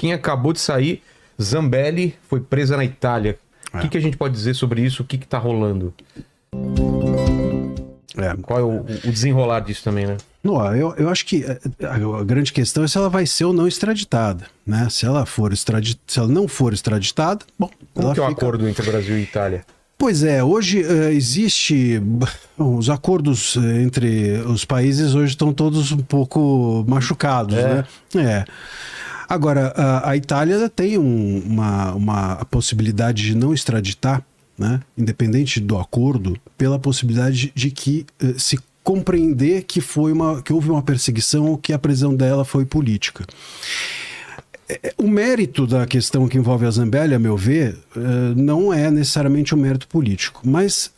Chiquinha acabou de sair. Zambelli foi presa na Itália. O que a gente pode dizer sobre isso? O que tá rolando? Qual é o desenrolar disso também, né? Não, eu acho que a grande questão é se ela vai ser ou não extraditada, né? Se ela não for extraditada, bom... Como que é o acordo entre Brasil e Itália? Pois é, hoje existe... Os acordos entre os países hoje estão todos um pouco machucados, né? Agora, a Itália tem uma possibilidade de não extraditar, né? Independente do acordo, pela possibilidade de que se compreender que houve uma perseguição ou que a prisão dela foi política. O mérito da questão que envolve a Zambelli, a meu ver, não é necessariamente um mérito político, mas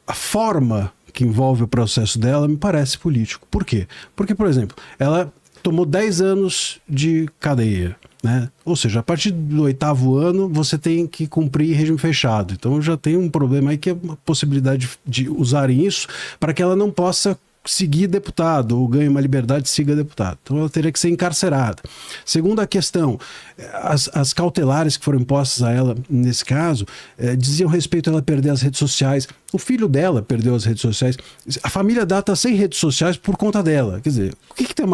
a forma que envolve o processo dela me parece político. Por quê? Porque, por exemplo, ela tomou 10 anos de cadeia, né? Ou seja, a partir do 8º ano você tem que cumprir regime fechado. Então já tem um problema aí que é a possibilidade de usarem isso para que ela não possa seguir deputado ou ganhe uma liberdade, siga deputado. Então ela teria que ser encarcerada. Segunda questão, as cautelares que foram impostas a ela nesse caso diziam respeito a ela perder as redes sociais. O filho dela perdeu as redes sociais. A família dela está sem redes sociais por conta dela. Quer dizer, o que tem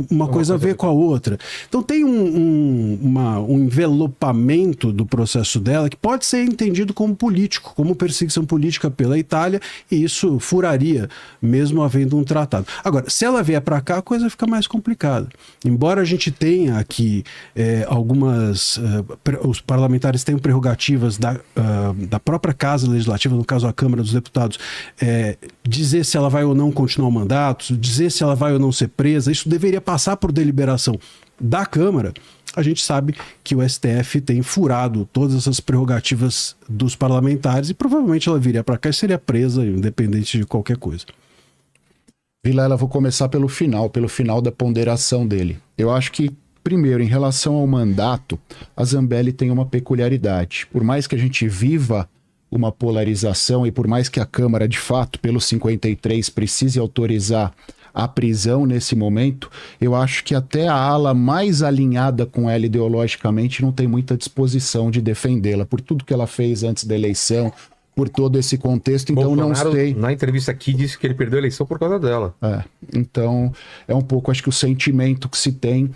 uma coisa a ver com a outra? Então tem um envelopamento do processo dela que pode ser entendido como político, como perseguição política pela Itália, e isso furaria, mesmo havendo um tratado. Agora, se ela vier para cá, a coisa fica mais complicada. Embora a gente tenha aqui os parlamentares tenham prerrogativas da própria Casa Legislativa, no caso a Câmara dos Deputados, dizer se ela vai ou não continuar o mandato, dizer se ela vai ou não ser presa, isso deveria passar por deliberação da Câmara. A gente sabe que o STF tem furado todas essas prerrogativas dos parlamentares e provavelmente ela viria para cá e seria presa, independente de qualquer coisa. Vilela, vou começar pelo final da ponderação dele. Eu acho que, primeiro, em relação ao mandato, a Zambelli tem uma peculiaridade. Por mais que a gente viva uma polarização e por mais que a Câmara, de fato, pelo 53, precise autorizar a prisão nesse momento, eu acho que até a ala mais alinhada com ela ideologicamente não tem muita disposição de defendê-la, por tudo que ela fez antes da eleição, por todo esse contexto, então Bolsonaro, não sei... Na entrevista aqui, disse que ele perdeu a eleição por causa dela. Então é um pouco, acho que o sentimento que se tem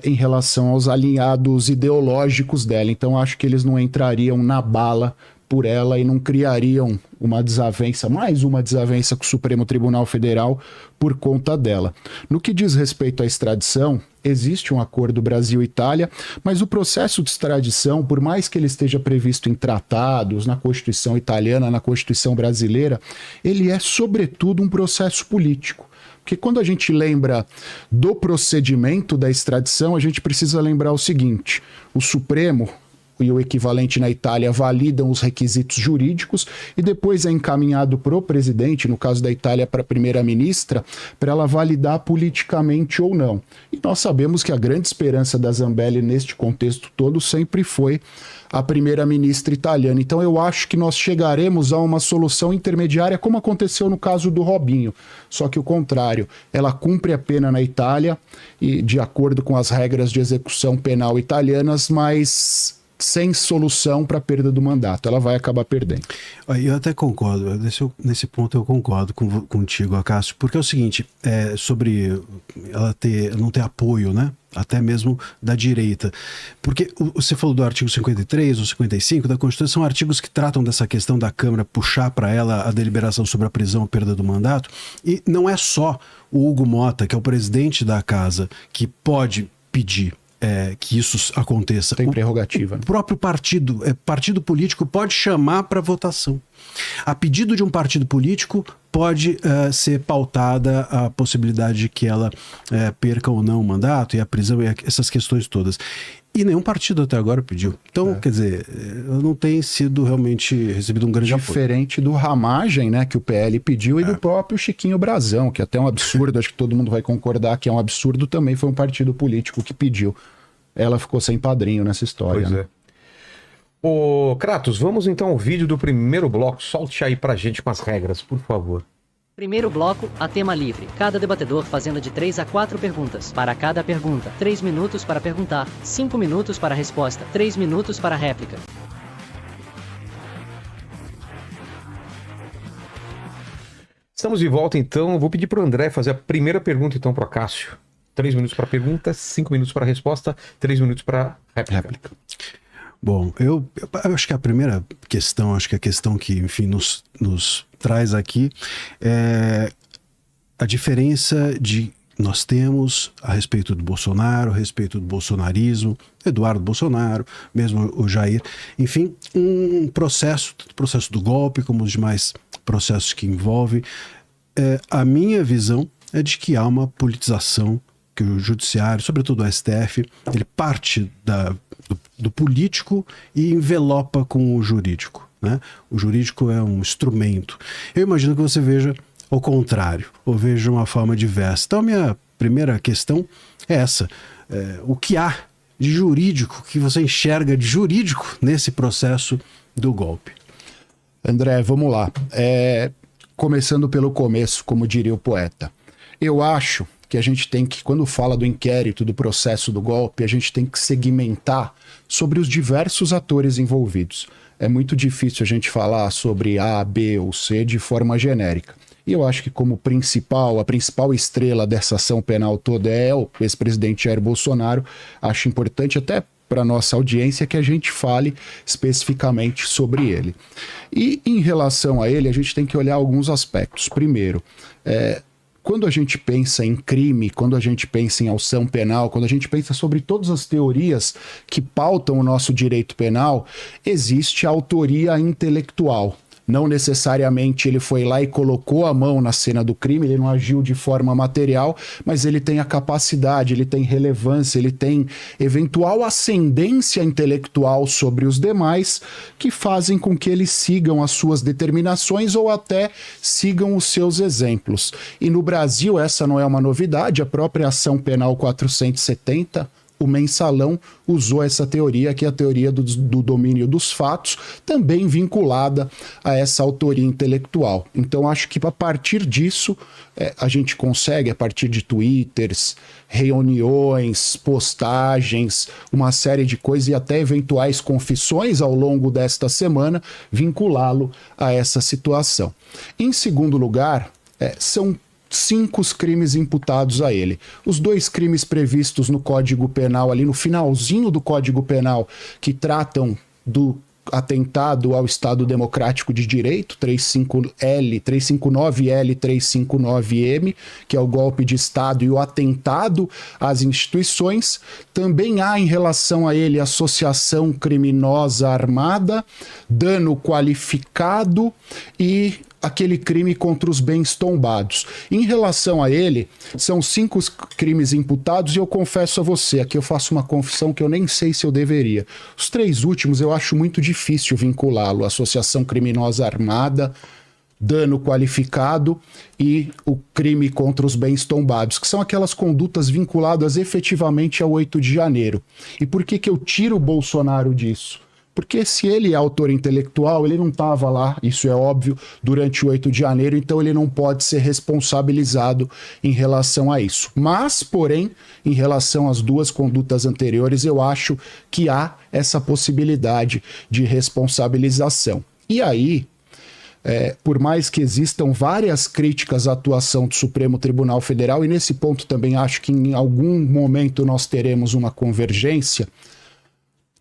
em relação aos alinhados ideológicos dela, então acho que eles não entrariam na bala por ela e não criariam mais uma desavença com o Supremo Tribunal Federal por conta dela. No que diz respeito à extradição, existe um acordo Brasil-Itália, mas o processo de extradição, por mais que ele esteja previsto em tratados, na Constituição italiana, na Constituição brasileira, ele é sobretudo um processo político. Porque quando a gente lembra do procedimento da extradição, a gente precisa lembrar o seguinte: o Supremo e o equivalente na Itália validam os requisitos jurídicos e depois é encaminhado para o presidente, no caso da Itália para a primeira-ministra, para ela validar politicamente ou não. E nós sabemos que a grande esperança da Zambelli neste contexto todo sempre foi a primeira-ministra italiana. Então eu acho que nós chegaremos a uma solução intermediária, como aconteceu no caso do Robinho. Só que o contrário, ela cumpre a pena na Itália, e de acordo com as regras de execução penal italianas, mas sem solução para a perda do mandato. Ela vai acabar perdendo. Eu até concordo. Nesse ponto eu concordo contigo, Acácio, porque é o seguinte, sobre ela não ter apoio, né? Até mesmo da direita. Porque você falou do artigo 53 ou 55 da Constituição, são artigos que tratam dessa questão da Câmara puxar para ela a deliberação sobre a prisão ou perda do mandato, e não é só o Hugo Motta, que é o presidente da casa, que pode pedir que isso aconteça. Tem prerrogativa. O próprio partido político pode chamar para votação. A pedido de um partido político pode ser pautada a possibilidade de que ela perca ou não o mandato e a prisão e essas questões todas. E nenhum partido até agora pediu. Então, quer dizer, não tem sido realmente recebido um grande apoio. Diferente do Ramagem, né, que o PL pediu, e do próprio Chiquinho Brazão, que até é um absurdo, acho que todo mundo vai concordar que é um absurdo, também foi um partido político que pediu. Ela ficou sem padrinho nessa história. Pois é. Ô, Kratos, vamos então ao vídeo do primeiro bloco. Solte aí pra gente com as regras, por favor. Primeiro bloco, a tema livre. Cada debatedor fazendo de 3 a 4 perguntas. Para cada pergunta, 3 minutos para perguntar, 5 minutos para a resposta, 3 minutos para a réplica. Estamos de volta, então. Eu vou pedir para o André fazer a primeira pergunta, então, para o Cássio. 3 minutos para a pergunta, 5 minutos para a resposta, 3 minutos para a réplica. Bom, eu acho que a primeira questão, acho que a questão que, enfim, nos traz aqui é a diferença de nós temos a respeito do Bolsonaro, a respeito do bolsonarismo, Eduardo Bolsonaro, mesmo o Jair, enfim, um processo do golpe, como os demais processos que envolvem. A minha visão é de que há uma politização, que o judiciário, sobretudo o STF, ele parte do político e envelopa com o jurídico, né? O jurídico é um instrumento. Eu imagino que você veja o contrário, ou veja uma forma diversa. Então, a minha primeira questão é essa. O que há de jurídico, que você enxerga de jurídico nesse processo do golpe? André, vamos lá. Começando pelo começo, como diria o poeta. Eu acho que a gente tem que, quando fala do inquérito, do processo do golpe, a gente tem que segmentar sobre os diversos atores envolvidos. É muito difícil a gente falar sobre A, B ou C de forma genérica. E eu acho que a principal estrela dessa ação penal toda é o ex-presidente Jair Bolsonaro. Acho importante até para a nossa audiência que a gente fale especificamente sobre ele. E em relação a ele, a gente tem que olhar alguns aspectos. Primeiro, quando a gente pensa em crime, quando a gente pensa em ação penal, quando a gente pensa sobre todas as teorias que pautam o nosso direito penal, existe a autoria intelectual. Não necessariamente ele foi lá e colocou a mão na cena do crime, ele não agiu de forma material, mas ele tem a capacidade, ele tem relevância, ele tem eventual ascendência intelectual sobre os demais que fazem com que eles sigam as suas determinações ou até sigam os seus exemplos. E no Brasil essa não é uma novidade, a própria Ação Penal 470, o Mensalão usou essa teoria, que é a teoria do domínio dos fatos, também vinculada a essa autoria intelectual. Então, acho que a partir disso, a gente consegue, a partir de twitters, reuniões, postagens, uma série de coisas e até eventuais confissões ao longo desta semana, vinculá-lo a essa situação. Em segundo lugar, são 5 crimes imputados a ele. Os 2 crimes previstos no Código Penal, ali no finalzinho do Código Penal, que tratam do atentado ao Estado Democrático de Direito, 359L, 359M, que é o golpe de Estado e o atentado às instituições. Também há em relação a ele associação criminosa armada, dano qualificado e aquele crime contra os bens tombados. Em relação a ele, são 5 crimes imputados e eu confesso a você, aqui eu faço uma confissão que eu nem sei se eu deveria. Os 3 últimos eu acho muito difícil vinculá-lo, associação criminosa armada, dano qualificado e o crime contra os bens tombados, que são aquelas condutas vinculadas efetivamente ao 8 de janeiro. E por que eu tiro o Bolsonaro disso? Porque se ele é autor intelectual, ele não estava lá, isso é óbvio, durante o 8 de janeiro, então ele não pode ser responsabilizado em relação a isso. Mas, porém, em relação às 2 condutas anteriores, eu acho que há essa possibilidade de responsabilização. E aí, por mais que existam várias críticas à atuação do Supremo Tribunal Federal, e nesse ponto também acho que em algum momento nós teremos uma convergência,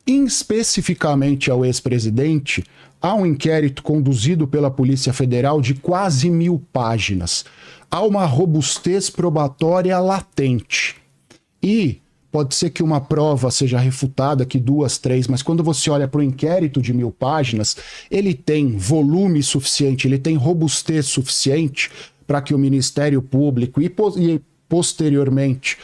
especificamente ao ex-presidente, há um inquérito conduzido pela Polícia Federal de quase 1000 páginas. Há uma robustez probatória latente. E pode ser que uma prova seja refutada, que 2, 3, mas quando você olha para o inquérito de 1000 páginas, ele tem volume suficiente, ele tem robustez suficiente para que o Ministério Público e posteriormente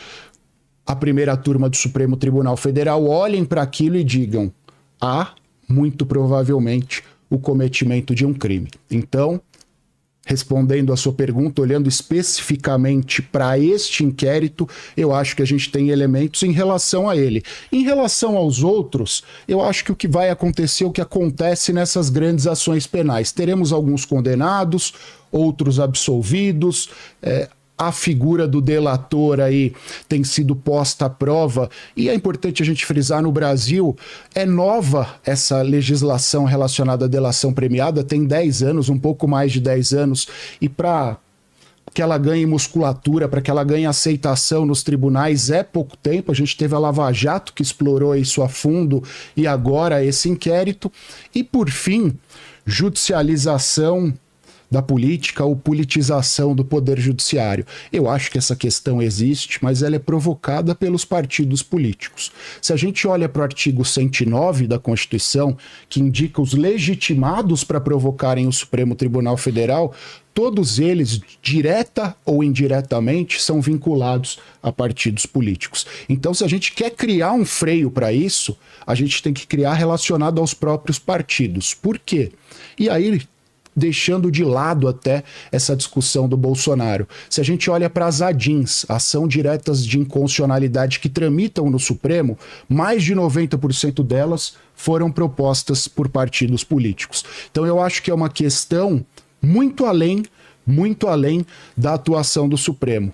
a primeira turma do Supremo Tribunal Federal olhem para aquilo e digam: há, muito provavelmente, o cometimento de um crime. Então, respondendo a sua pergunta, olhando especificamente para este inquérito, eu acho que a gente tem elementos em relação a ele. Em relação aos outros, eu acho que o que vai acontecer, o que acontece nessas grandes ações penais. Teremos alguns condenados, outros absolvidos, a figura do delator aí tem sido posta à prova, e é importante a gente frisar, no Brasil é nova essa legislação relacionada à delação premiada, tem 10 anos, um pouco mais de 10 anos, e para que ela ganhe musculatura, para que ela ganhe aceitação nos tribunais é pouco tempo. A gente teve a Lava Jato que explorou isso a fundo, e agora esse inquérito. E por fim, judicialização da política ou politização do poder judiciário. Eu acho que essa questão existe, mas ela é provocada pelos partidos políticos. Se a gente olha para o artigo 109 da Constituição, que indica os legitimados para provocarem o Supremo Tribunal Federal, todos eles, direta ou indiretamente, são vinculados a partidos políticos. Então, se a gente quer criar um freio para isso, a gente tem que criar relacionado aos próprios partidos. Por quê? E aí, deixando de lado até essa discussão do Bolsonaro. Se a gente olha para as ADINs, ação diretas de inconstitucionalidade que tramitam no Supremo, mais de 90% delas foram propostas por partidos políticos. Então eu acho que é uma questão muito além da atuação do Supremo.